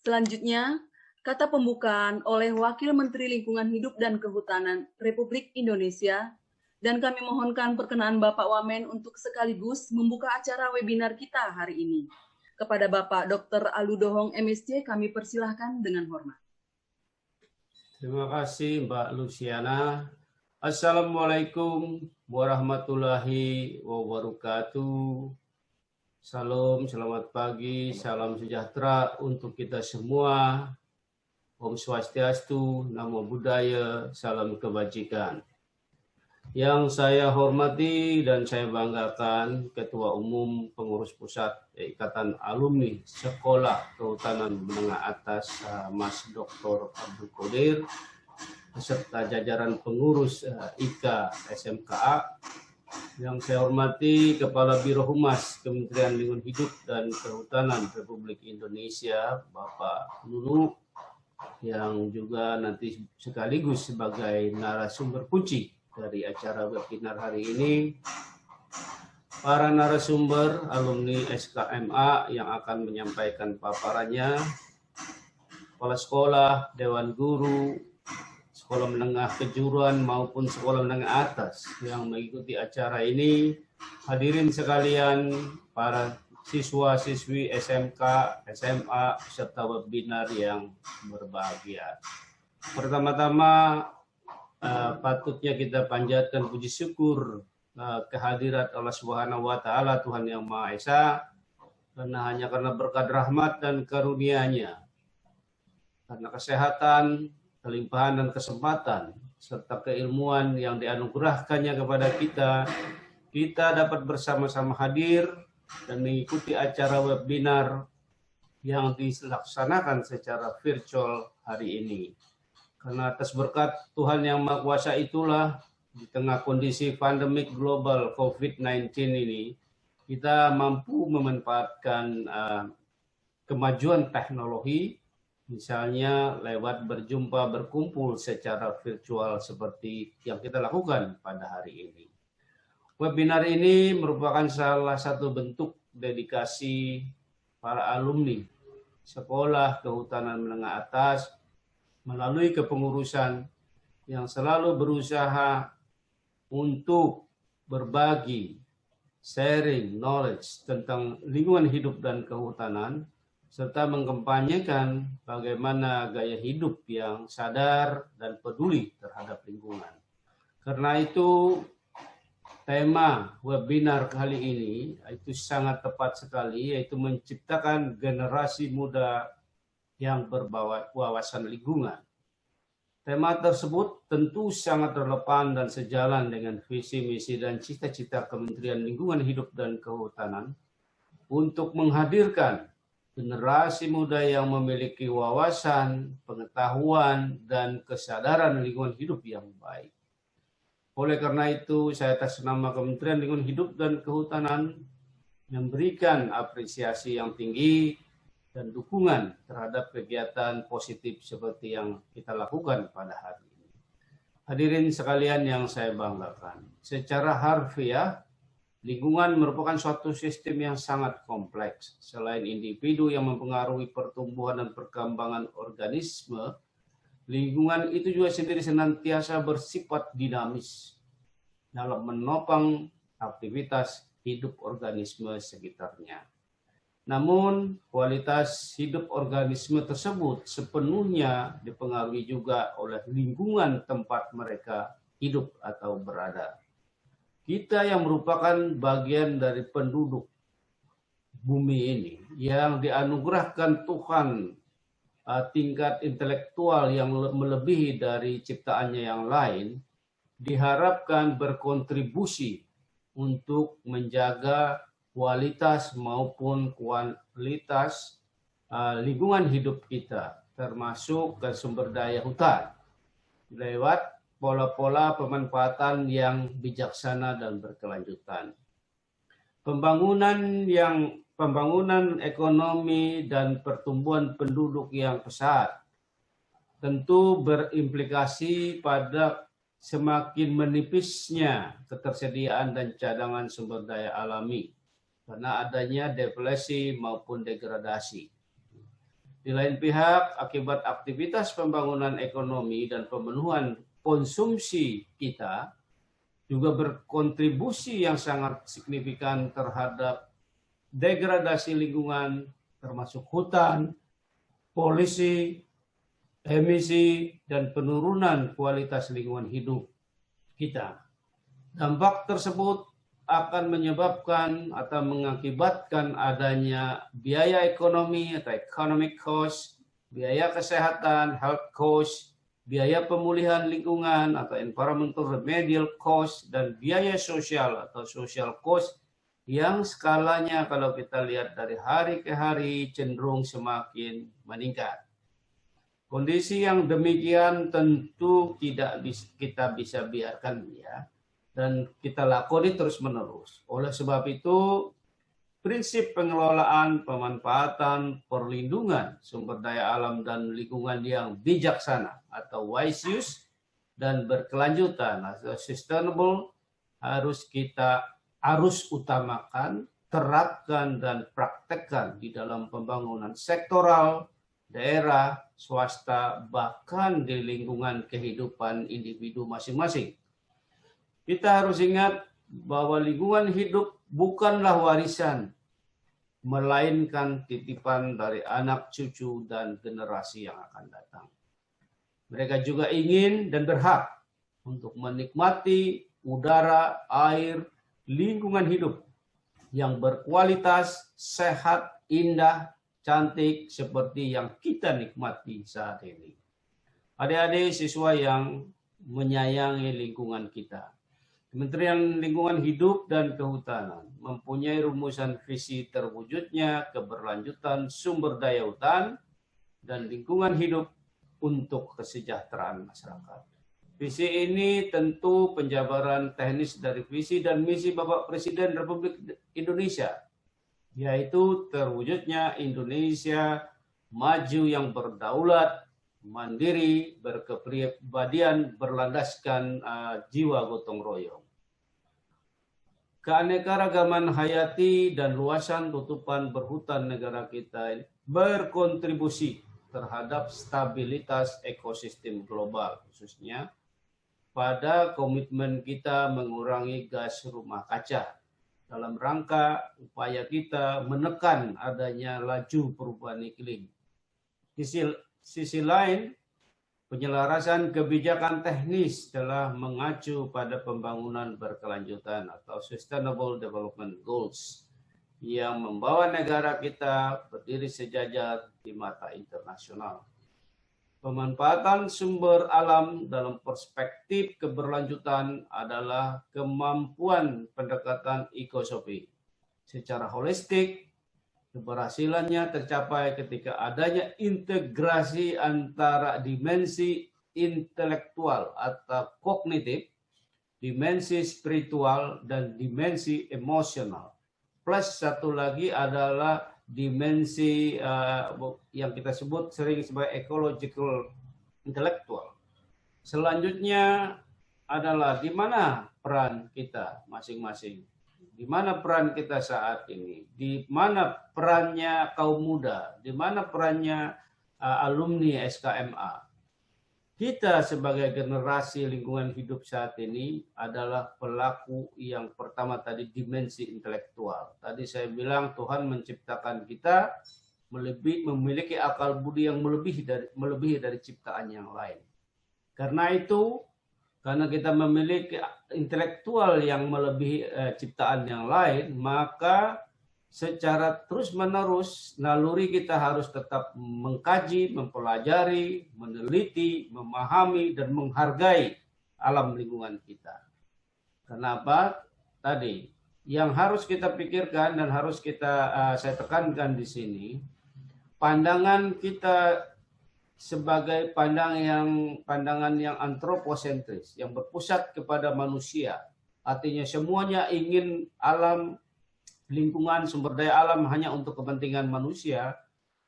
Selanjutnya, kata pembukaan oleh Wakil Menteri Lingkungan Hidup dan Kehutanan Republik Indonesia, dan kami mohonkan perkenaan Bapak Wamen untuk sekaligus membuka acara webinar kita hari ini. Kepada Bapak Dr. Aludohong MSc kami persilahkan dengan hormat. Terima kasih Mbak Luciana. Assalamualaikum warahmatullahi wabarakatuh. Salam, selamat pagi, salam sejahtera untuk kita semua. Om Swastiastu, Namo Buddhaya, salam kebajikan. Yang saya hormati dan saya banggakan Ketua Umum Pengurus Pusat Ikatan Alumni Sekolah Kehutanan Menengah Atas Mas Dr. Abdul Qadir, beserta jajaran pengurus IKA SMKA. Yang saya hormati Kepala Biro Humas Kementerian Lingkungan Hidup dan Kehutanan Republik Indonesia, Bapak Nunu, yang juga nanti sekaligus sebagai narasumber kunci dari acara webinar hari ini. Para narasumber alumni SKMA yang akan menyampaikan paparannya, kepala sekolah, dewan guru, sekolah menengah kejuruan maupun sekolah menengah atas yang mengikuti acara ini, hadirin sekalian, para siswa-siswi SMK, SMA, serta webinar yang berbahagia. Pertama-tama, patutnya kita panjatkan puji syukur kehadirat Allah Subhanahu wa Ta'ala, Tuhan Yang Maha Esa, hanya karena berkat rahmat dan karunia-Nya, karena kesehatan, kelimpahan dan kesempatan, serta keilmuan yang dianugerahkannya kepada kita dapat bersama-sama hadir dan mengikuti acara webinar yang dilaksanakan secara virtual hari ini. Karena atas berkat Tuhan Yang Maha Kuasa itulah, di tengah kondisi pandemik global COVID-19 ini, kita mampu memanfaatkan kemajuan teknologi, misalnya lewat berjumpa, berkumpul secara virtual seperti yang kita lakukan pada hari ini. Webinar ini merupakan salah satu bentuk dedikasi para alumni Sekolah Kehutanan Menengah Atas melalui kepengurusan yang selalu berusaha untuk berbagi, sharing knowledge tentang lingkungan hidup dan kehutanan, serta mengkampanyekan bagaimana gaya hidup yang sadar dan peduli terhadap lingkungan. Karena itu, tema webinar kali ini itu sangat tepat sekali, yaitu menciptakan generasi muda yang berwawasan lingkungan. Tema tersebut tentu sangat relevan dan sejalan dengan visi, misi, dan cita-cita Kementerian Lingkungan Hidup dan Kehutanan untuk menghadirkan generasi muda yang memiliki wawasan, pengetahuan, dan kesadaran lingkungan hidup yang baik. Oleh karena itu, saya atas nama Kementerian Lingkungan Hidup dan Kehutanan memberikan apresiasi yang tinggi dan dukungan terhadap kegiatan positif seperti yang kita lakukan pada hari ini. Hadirin sekalian yang saya banggakan, secara harfiah, lingkungan merupakan suatu sistem yang sangat kompleks. Selain individu yang mempengaruhi pertumbuhan dan perkembangan organisme, lingkungan itu juga sendiri senantiasa bersifat dinamis dalam menopang aktivitas hidup organisme sekitarnya. Namun, kualitas hidup organisme tersebut sepenuhnya dipengaruhi juga oleh lingkungan tempat mereka hidup atau berada. Kita yang merupakan bagian dari penduduk bumi ini, yang dianugerahkan Tuhan tingkat intelektual yang melebihi dari ciptaannya yang lain, diharapkan berkontribusi untuk menjaga kualitas maupun kuantitas lingkungan hidup kita, termasuk sumber daya hutan, lewat pola-pola pemanfaatan yang bijaksana dan berkelanjutan. Pembangunan ekonomi dan pertumbuhan penduduk yang pesat tentu berimplikasi pada semakin menipisnya ketersediaan dan cadangan sumber daya alami karena adanya deflasi maupun degradasi. Di lain pihak, akibat aktivitas pembangunan ekonomi dan pemenuhan konsumsi kita juga berkontribusi yang sangat signifikan terhadap degradasi lingkungan, termasuk hutan, polusi, emisi, dan penurunan kualitas lingkungan hidup kita. Dampak tersebut akan menyebabkan atau mengakibatkan adanya biaya ekonomi atau economic cost, biaya kesehatan, health cost, biaya pemulihan lingkungan atau environmental remedial cost, dan biaya sosial atau social cost yang skalanya kalau kita lihat dari hari ke hari cenderung semakin meningkat. Kondisi yang demikian tentu tidak kita bisa biarkan ya, dan kita lakoni terus-menerus. Oleh sebab itu, prinsip pengelolaan, pemanfaatan, perlindungan sumber daya alam dan lingkungan yang bijaksana atau wise use dan berkelanjutan atau sustainable harus kita utamakan, terapkan, dan praktekkan di dalam pembangunan sektoral, daerah, swasta, bahkan di lingkungan kehidupan individu masing-masing. Kita harus ingat bahwa lingkungan hidup bukanlah warisan, melainkan titipan dari anak cucu dan generasi yang akan datang. Mereka juga ingin dan berhak untuk menikmati udara, air, lingkungan hidup yang berkualitas, sehat, indah, cantik seperti yang kita nikmati saat ini. Adik-adik siswa yang menyayangi lingkungan kita, Kementerian Lingkungan Hidup dan Kehutanan mempunyai rumusan visi terwujudnya keberlanjutan sumber daya hutan dan lingkungan hidup untuk kesejahteraan masyarakat. Visi ini tentu penjabaran teknis dari visi dan misi Bapak Presiden Republik Indonesia, yaitu terwujudnya Indonesia maju yang berdaulat, mandiri, berkepribadian, berlandaskan jiwa gotong royong. Keanekaragaman hayati dan luasan tutupan berhutan negara kita berkontribusi terhadap stabilitas ekosistem global, khususnya pada komitmen kita mengurangi gas rumah kaca dalam rangka upaya kita menekan adanya laju perubahan iklim. Di sisi lain, penyelarasan kebijakan teknis telah mengacu pada pembangunan berkelanjutan atau Sustainable Development Goals yang membawa negara kita berdiri sejajar di mata internasional. Pemanfaatan sumber alam dalam perspektif keberlanjutan adalah kemampuan pendekatan ekosofi. Secara holistik, keberhasilannya tercapai ketika adanya integrasi antara dimensi intelektual atau kognitif, dimensi spiritual, dan dimensi emosional. Plus satu lagi adalah dimensi yang kita sebut sering sebagai ecological intellectual. Selanjutnya adalah di mana peran kita masing-masing. Di mana peran kita saat ini? Di mana perannya kaum muda? Di mana perannya alumni SKMA? Kita sebagai generasi lingkungan hidup saat ini adalah pelaku yang pertama tadi dimensi intelektual. Tadi saya bilang Tuhan menciptakan kita memiliki akal budi yang melebihi dari ciptaan yang lain. Karena itu, karena kita memiliki intelektual yang melebihi ciptaan yang lain, maka secara terus-menerus naluri kita harus tetap mengkaji, mempelajari, meneliti, memahami, dan menghargai alam lingkungan kita. Kenapa? Tadi, yang harus kita pikirkan dan harus saya tekankan di sini, pandangan kita sebagai pandangan yang antroposentris, yang berpusat kepada manusia. Artinya semuanya ingin alam, lingkungan, sumber daya alam hanya untuk kepentingan manusia,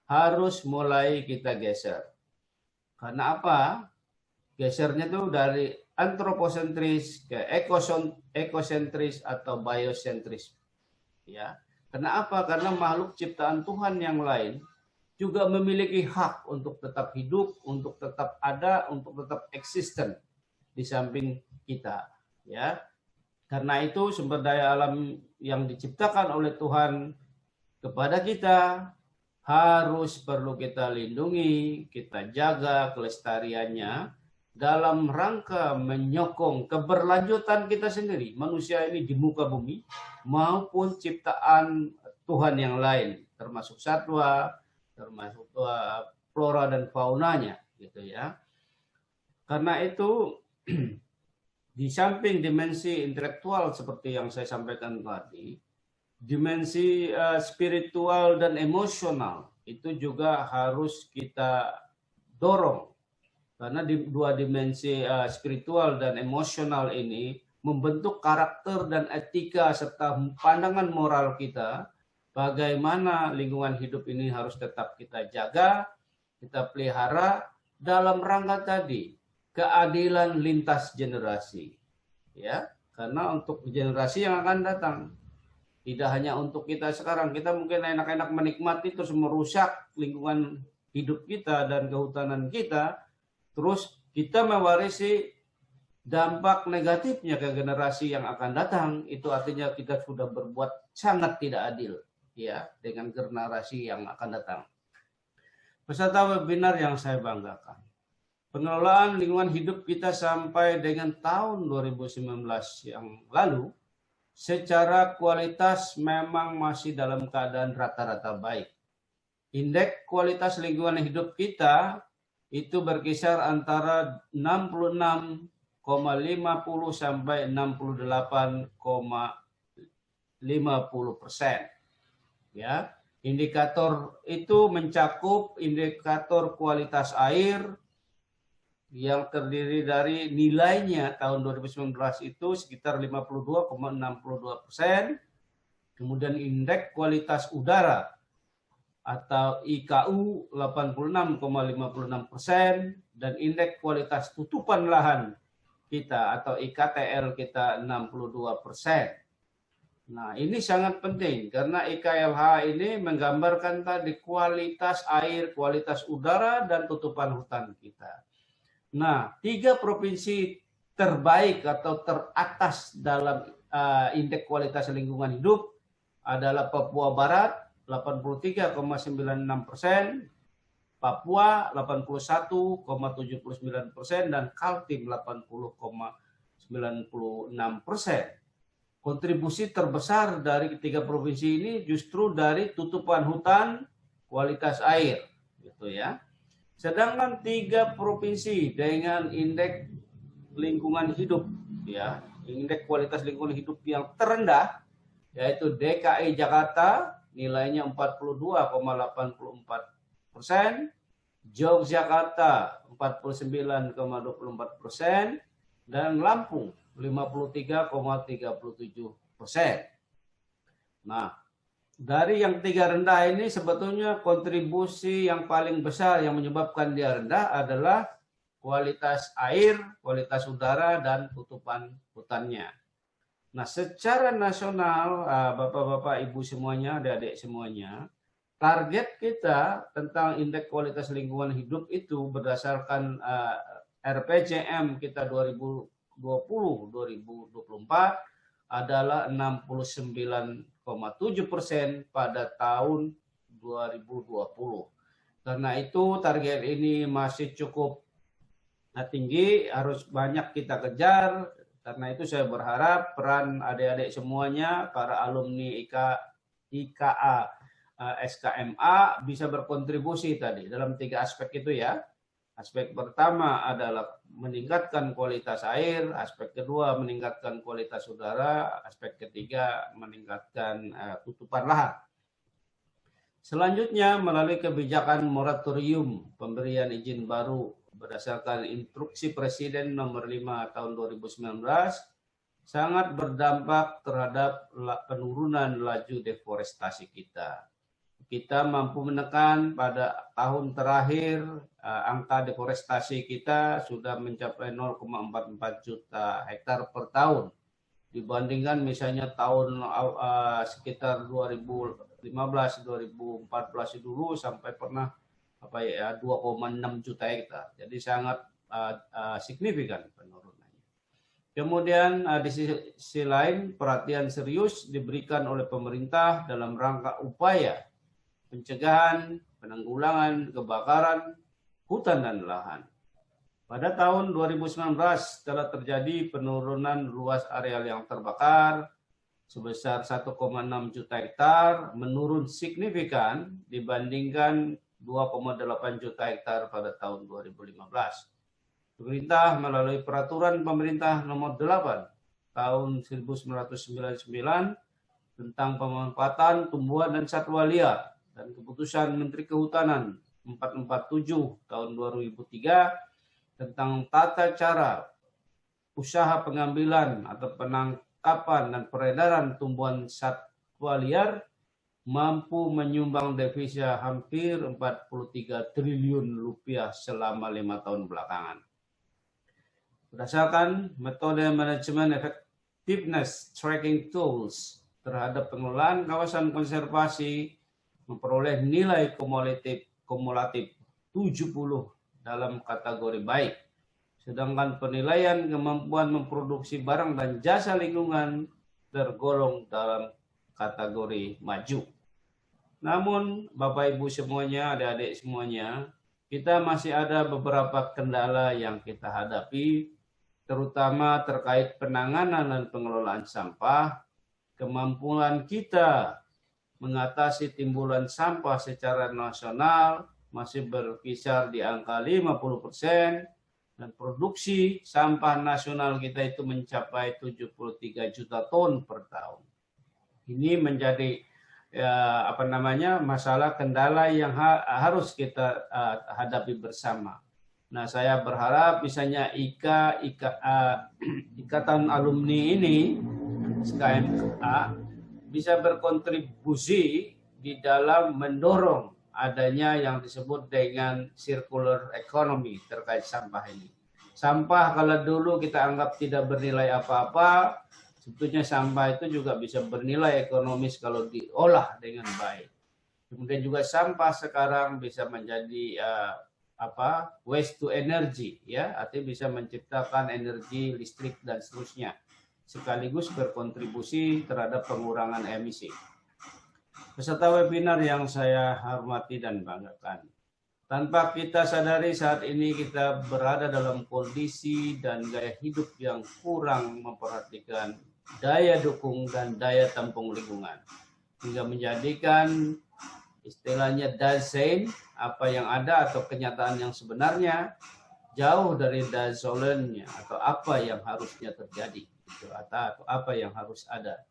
harus mulai kita geser. Karena apa? Gesernya itu dari antroposentris ke ekosentris atau biosentris. Ya. Karena apa? Karena makhluk ciptaan Tuhan yang lain juga memiliki hak untuk tetap hidup, untuk tetap ada, untuk tetap eksisten di samping kita, ya. Karena itu sumber daya alam yang diciptakan oleh Tuhan kepada kita harus perlu kita lindungi, kita jaga kelestariannya dalam rangka menyokong keberlanjutan kita sendiri, manusia ini di muka bumi, maupun ciptaan Tuhan yang lain, termasuk satwa, termasuk flora dan faunanya, gitu ya. Karena itu di samping dimensi intelektual seperti yang saya sampaikan tadi, dimensi spiritual dan emosional itu juga harus kita dorong, karena dua dimensi spiritual dan emosional ini membentuk karakter dan etika serta pandangan moral kita. Bagaimana lingkungan hidup ini harus tetap kita jaga, kita pelihara dalam rangka tadi keadilan lintas generasi, ya. Karena untuk generasi yang akan datang, tidak hanya untuk kita sekarang, kita mungkin enak-enak menikmati terus merusak lingkungan hidup kita dan kehutanan kita, terus kita mewarisi dampak negatifnya ke generasi yang akan datang. Itu artinya kita sudah berbuat sangat tidak adil, ya, dengan generasi yang akan datang. Peserta webinar yang saya banggakan, pengelolaan lingkungan hidup kita sampai dengan tahun 2019 yang lalu secara kualitas memang masih dalam keadaan rata-rata baik. Indeks kualitas lingkungan hidup kita itu berkisar antara 66,50 sampai 68,50%. Ya, indikator itu mencakup indikator kualitas air yang terdiri dari nilainya tahun 2019 itu sekitar 52,62%, kemudian indeks kualitas udara atau IKU 86,56%, dan indeks kualitas tutupan lahan kita atau IKTL kita 62%. Nah, ini sangat penting karena IKLH ini menggambarkan tadi kualitas air, kualitas udara, dan tutupan hutan kita. Nah, 3 provinsi terbaik atau teratas dalam indeks kualitas lingkungan hidup adalah Papua Barat 83,96%, Papua 81,79%, dan Kaltim 80,96%. Kontribusi terbesar dari ketiga provinsi ini justru dari tutupan hutan, kualitas air, gitu ya. Sedangkan 3 provinsi dengan indeks lingkungan hidup, ya, indeks kualitas lingkungan hidup yang terendah, yaitu DKI Jakarta nilainya 42,84%, Yogyakarta 49,24%, dan Lampung 53,37%. Nah, dari yang 3 rendah ini sebetulnya kontribusi yang paling besar yang menyebabkan dia rendah adalah kualitas air, kualitas udara, dan tutupan hutannya. Nah, secara nasional, Bapak-bapak, Ibu semuanya, adik-adik semuanya, target kita tentang indeks kualitas lingkungan hidup itu berdasarkan RPJM kita 2020-2024 adalah 69,7% pada tahun 2020. Karena itu target ini masih cukup tinggi, harus banyak kita kejar. Karena itu saya berharap peran adik-adik semuanya, para alumni IKA, SKMA bisa berkontribusi tadi dalam 3 aspek itu, ya. Aspek pertama adalah meningkatkan kualitas air, aspek kedua meningkatkan kualitas udara, aspek ketiga meningkatkan tutupan lahan. Selanjutnya, melalui kebijakan moratorium pemberian izin baru berdasarkan instruksi Presiden nomor 5 tahun 2019 sangat berdampak terhadap penurunan laju deforestasi kita. Kita mampu menekan pada tahun terakhir angka deforestasi kita sudah mencapai 0,44 juta hektar per tahun. Dibandingkan misalnya tahun sekitar 2015 2014 dulu sampai pernah 2,6 juta hektar. Jadi sangat signifikan penurunannya. Kemudian di sisi lain perhatian serius diberikan oleh pemerintah dalam rangka upaya pencegahan, penanggulangan kebakaran hutan dan lahan. Pada tahun 2019 telah terjadi penurunan luas areal yang terbakar sebesar 1,6 juta hektar, menurun signifikan dibandingkan 2,8 juta hektar pada tahun 2015. Pemerintah melalui peraturan pemerintah nomor 8 tahun 1999 tentang pemanfaatan tumbuhan dan satwa liar dan keputusan Menteri Kehutanan 447 tahun 2003 tentang tata cara usaha pengambilan atau penangkapan dan peredaran tumbuhan satwa liar mampu menyumbang devisa hampir 43 triliun rupiah selama 5 tahun belakangan. Berdasarkan metode manajemen effectiveness tracking tools terhadap pengelolaan kawasan konservasi memperoleh nilai kumulatif 70 dalam kategori baik. Sedangkan penilaian kemampuan memproduksi barang dan jasa lingkungan tergolong dalam kategori maju. Namun Bapak Ibu semuanya, adik-adik semuanya, kita masih ada beberapa kendala yang kita hadapi, terutama terkait penanganan dan pengelolaan sampah, kemampuan kita mengatasi timbulan sampah secara nasional masih berkisar di angka 50%, dan produksi sampah nasional kita itu mencapai 73 juta ton per tahun. Ini menjadi masalah kendala yang harus kita hadapi bersama. Nah, saya berharap misalnya Ikatan Alumni ini, SKMA, bisa berkontribusi di dalam mendorong adanya yang disebut dengan circular economy terkait sampah ini. Sampah kalau dulu kita anggap tidak bernilai apa-apa, sebetulnya sampah itu juga bisa bernilai ekonomis kalau diolah dengan baik. Kemudian juga sampah sekarang bisa menjadi waste to energy, ya, artinya bisa menciptakan energi listrik dan seterusnya, sekaligus berkontribusi terhadap pengurangan emisi. Peserta webinar yang saya hormati dan banggakan, tanpa kita sadari saat ini kita berada dalam kondisi dan gaya hidup yang kurang memperhatikan daya dukung dan daya tampung lingkungan, hingga menjadikan istilahnya Dasein, apa yang ada atau kenyataan yang sebenarnya jauh dari Dasolennya atau apa yang harusnya terjadi, atau apa yang harus ada.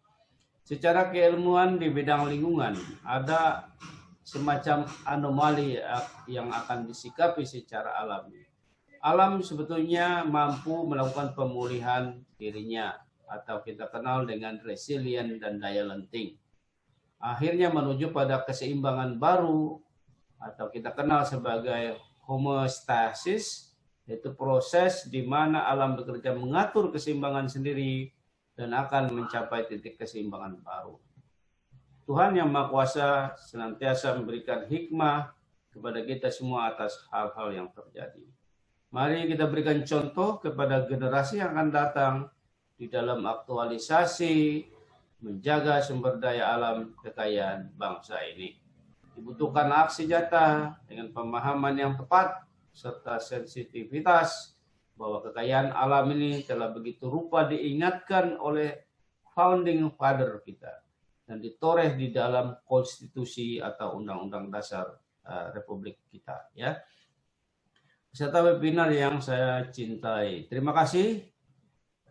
Secara keilmuan di bidang lingkungan ada semacam anomali yang akan disikapi secara alami. Alam sebetulnya mampu melakukan pemulihan dirinya atau kita kenal dengan resilient dan daya lenting. Akhirnya menuju pada keseimbangan baru atau kita kenal sebagai homeostasis, yaitu proses di mana alam bekerja mengatur keseimbangan sendiri dan akan mencapai titik keseimbangan baru. Tuhan yang Maha Kuasa senantiasa memberikan hikmah kepada kita semua atas hal-hal yang terjadi. Mari kita berikan contoh kepada generasi yang akan datang di dalam aktualisasi menjaga sumber daya alam kekayaan bangsa ini. Dibutuhkan aksi nyata dengan pemahaman yang tepat serta sensitivitas bahwa kekayaan alam ini telah begitu rupa diingatkan oleh founding father kita dan ditoreh di dalam konstitusi atau undang-undang dasar Republik kita, ya. Peserta webinar yang saya cintai, terima kasih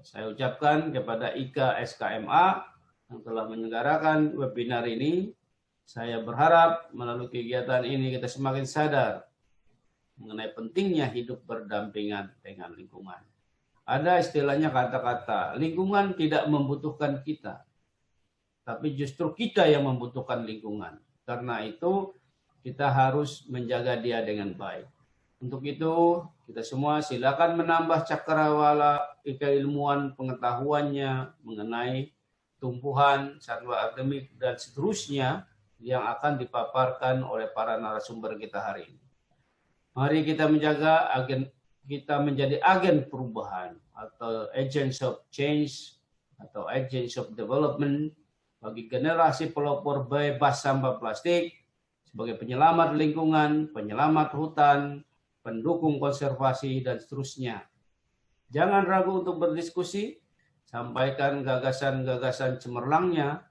saya ucapkan kepada IKA SKMA yang telah menyelenggarakan webinar ini. Saya berharap melalui kegiatan ini kita semakin sadar mengenai pentingnya hidup berdampingan dengan lingkungan. Ada istilahnya kata-kata, lingkungan tidak membutuhkan kita, tapi justru kita yang membutuhkan lingkungan. Karena itu kita harus menjaga dia dengan baik. Untuk itu kita semua silakan menambah cakrawala keilmuan pengetahuannya mengenai tumbuhan, satwa endemik dan seterusnya yang akan dipaparkan oleh para narasumber kita hari ini. Mari kita menjadi agen perubahan atau agents of change atau agents of development bagi generasi pelopor bebas sampah plastik sebagai penyelamat lingkungan, penyelamat hutan, pendukung konservasi, dan seterusnya. Jangan ragu untuk berdiskusi, sampaikan gagasan-gagasan cemerlangnya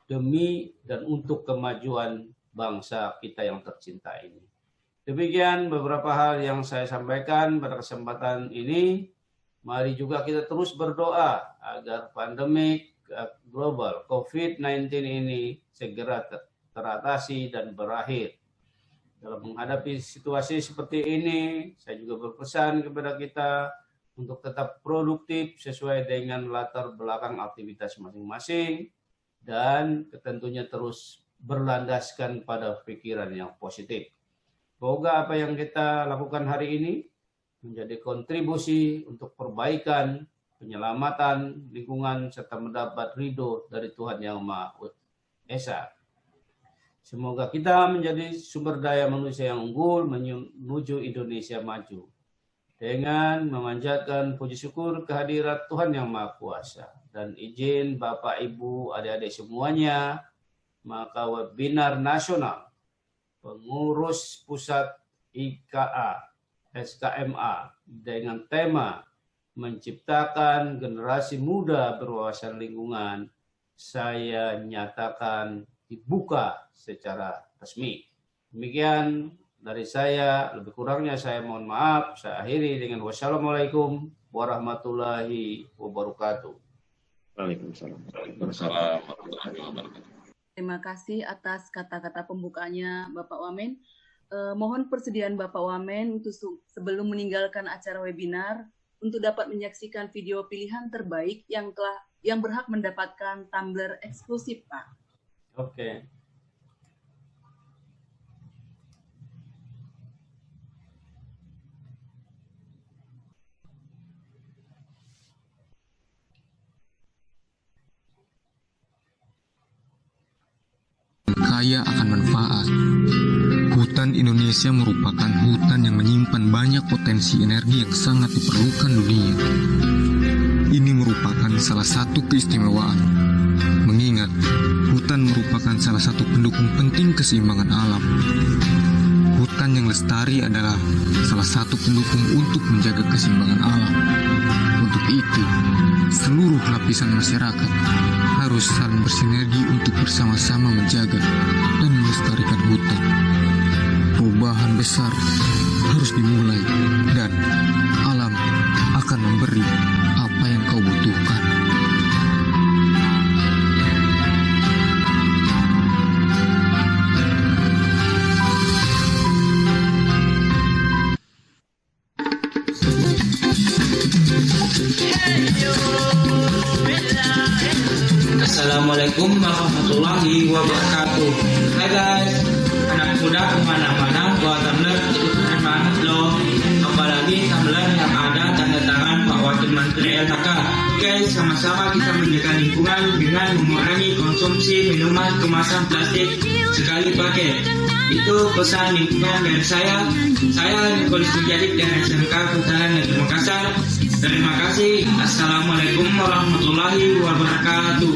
demi dan untuk kemajuan bangsa kita yang tercinta ini. Demikian beberapa hal yang saya sampaikan pada kesempatan ini. Mari juga kita terus berdoa agar pandemik global COVID-19 ini segera teratasi dan berakhir. Dalam menghadapi situasi seperti ini, saya juga berpesan kepada kita untuk tetap produktif sesuai dengan latar belakang aktivitas masing-masing dan tentunya terus berlandaskan pada pikiran yang positif. Semoga apa yang kita lakukan hari ini menjadi kontribusi untuk perbaikan, penyelamatan lingkungan, serta mendapat ridho dari Tuhan Yang Maha Esa. Semoga kita menjadi sumber daya manusia yang unggul menuju Indonesia maju. Dengan memanjatkan puji syukur kehadirat Tuhan Yang Maha Kuasa. Dan izin Bapak, Ibu, adik-adik semuanya, maka webinar nasional pengurus pusat IKA SKMA dengan tema menciptakan generasi muda berwawasan lingkungan saya nyatakan dibuka secara resmi. Demikian dari saya, lebih kurangnya saya mohon maaf. Saya akhiri dengan wassalamualaikum warahmatullahi wabarakatuh. Waalaikumsalam warahmatullahi wabarakatuh. Terima kasih atas kata-kata pembukanya Bapak Wamen. Mohon persediaan Bapak Wamen untuk sebelum meninggalkan acara webinar untuk dapat menyaksikan video pilihan terbaik yang berhak mendapatkan tumbler eksklusif, Pak. Oke. Kaya akan manfaat. Hutan Indonesia merupakan hutan yang menyimpan banyak potensi energi yang sangat diperlukan dunia. Ini merupakan salah satu keistimewaan, mengingat hutan merupakan salah satu pendukung penting keseimbangan alam. Hutan yang lestari adalah salah satu pendukung untuk menjaga keseimbangan alam. Untuk itu, seluruh lapisan masyarakat harus saling bersinergi untuk bersama-sama menjaga dan melestarikan hutan. Perubahan besar harus dimulai dan alam akan memberi apa yang kau butuhkan. Assalamualaikum warahmatullahi wabarakatuh. Hai guys, anak muda kemana-mana bawa tumbler itu keren banget loh. Apalagi tumbler yang ada tanda tangan Pak Wakil Menteri LHK. Guys, sama-sama kita menjaga lingkungan dengan mengurangi konsumsi minuman kemasan plastik sekali pakai. Itu pesan lingkungan dari saya. Saya Nikolis Mujadik dari SMK Kehutanan Negeri Makassar. Terima kasih. Assalamualaikum warahmatullahi wabarakatuh.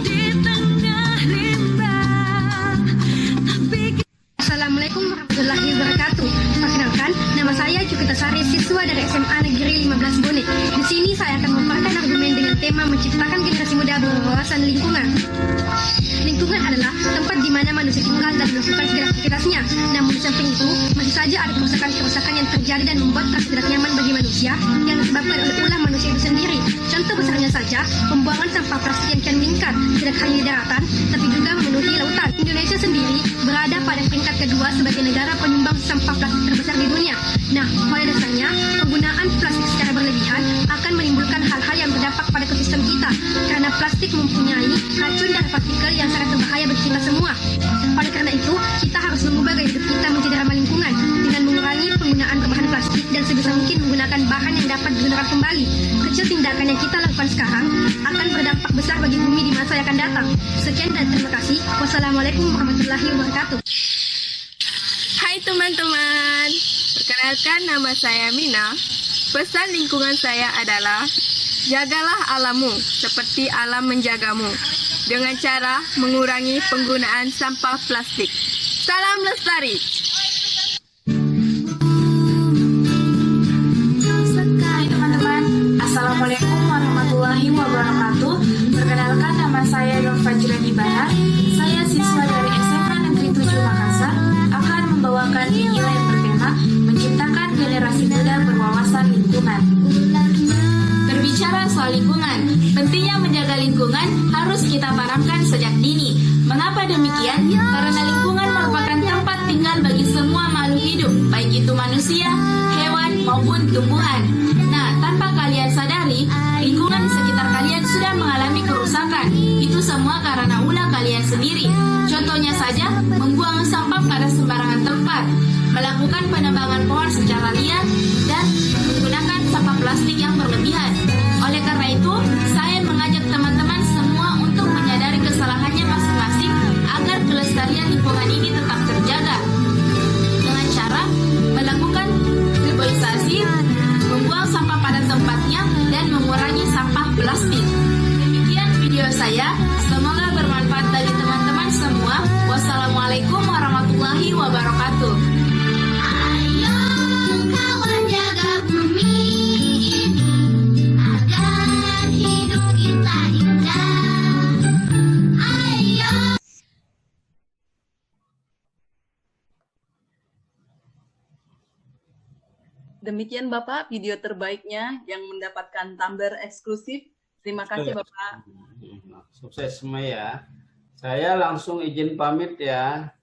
Assalamualaikum warahmatullahi wabarakatuh. Perkenalkan, nama saya Cukita Sari, siswa dari SMA Negeri 15 Bone. Di sini saya akan memaparkan argumen dengan tema menciptakan generasi muda berwawasan lingkungan. Lingkungan adalah tempat di mana manusia tinggal dan melakukan segala aktivitasnya. Namun di samping itu, masih saja ada kerusakan-kerusakan yang terjadi dan membuat rasa tidak nyaman bagi manusia yang disebabkan oleh ulah manusia itu sendiri. Contoh besarnya saja, pembuangan sampah plastik yang kian meningkat, tidak hanya di daratan, tapi juga memenuhi lautan. Indonesia sendiri berada pada peringkat kedua sebagai negara penyumbang sampah plastik terbesar di dunia. Nah, pada dasarnya, penggunaan plastik secara berlebihan akan menimbulkan hal-hal yang berdampak pada ekosistem kita, karena plastik mempunyai racun dan partikel yang sangat berbahaya bagi kita semua. Oleh karena itu, kita harus mengubah gaya hidup kita menjadi ramah lingkungan dengan mengurangi mengurangi penggunaan berbahan plastik dan sebisa mungkin menggunakan bahan yang dapat digunakan kembali. Kecil tindakan yang kita lakukan sekarang akan berdampak besar bagi bumi di masa yang akan datang. Sekian dan terima kasih. Wassalamualaikum warahmatullahi wabarakatuh. Hai teman-teman, perkenalkan nama saya Mina. Pesan lingkungan saya adalah jagalah alammu seperti alam menjagamu dengan cara mengurangi penggunaan sampah plastik. Salam lestari. Hai teman-teman, Assalamualaikum warahmatullahi wabarakatuh. Perkenalkan nama saya Nur Fajran Ibadah. Saya siswa dari SMA Negeri 7 Makassar akan membawakan nilai yang bertema menciptakan generasi muda berwawasan lingkungan. Berbicara soal lingkungan, pentingnya menjaga lingkungan harus kita tanamkan sejak dini. Mengapa demikian? Karena lingkungan merupakan tempat tinggal bagi semua makhluk hidup, baik itu manusia, hewan, maupun tumbuhan. Nah, tanpa kalian sadari, lingkungan di sekitar kalian sudah mengalami kerusakan. Itu semua karena ulah kalian sendiri. Contohnya saja, membuang sampah pada sembarangan tempat, melakukan penebangan pohon secara liar, dan menggunakan sampah plastik yang berlebihan. Oleh karena itu, saya mengajak teman-teman semua untuk menyadari kesalahannya masing-masing agar kelestarian lingkungan ini tetap terjaga. Dengan cara melakukan reboisasi, membuang sampah pada tempatnya, dan mengurangi sampah plastik. Demikian video saya, semoga bermanfaat bagi teman-teman semua. Wassalamualaikum warahmatullahi wabarakatuh. Ayo kawan jaga bumi ini agar hidup kita indah. Ayo. Demikian Bapak video terbaiknya yang mendapatkan tumbler eksklusif. Terima kasih Bapak. Sukses semua ya. Saya langsung izin pamit ya.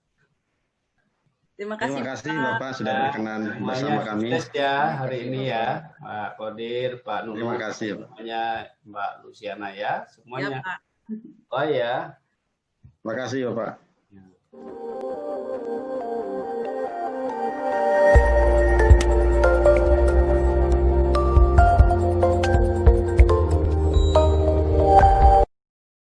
Terima kasih, Terima kasih Bapak. Bapak sudah berkenan bersama kami. Sukses ya hari ini ya, Pak Kodir, Pak Nunu. Terima kasih, Pak. Semuanya, Mbak Luciana ya, Ya, semuanya. Pak. Oh ya. Terima kasih Bapak.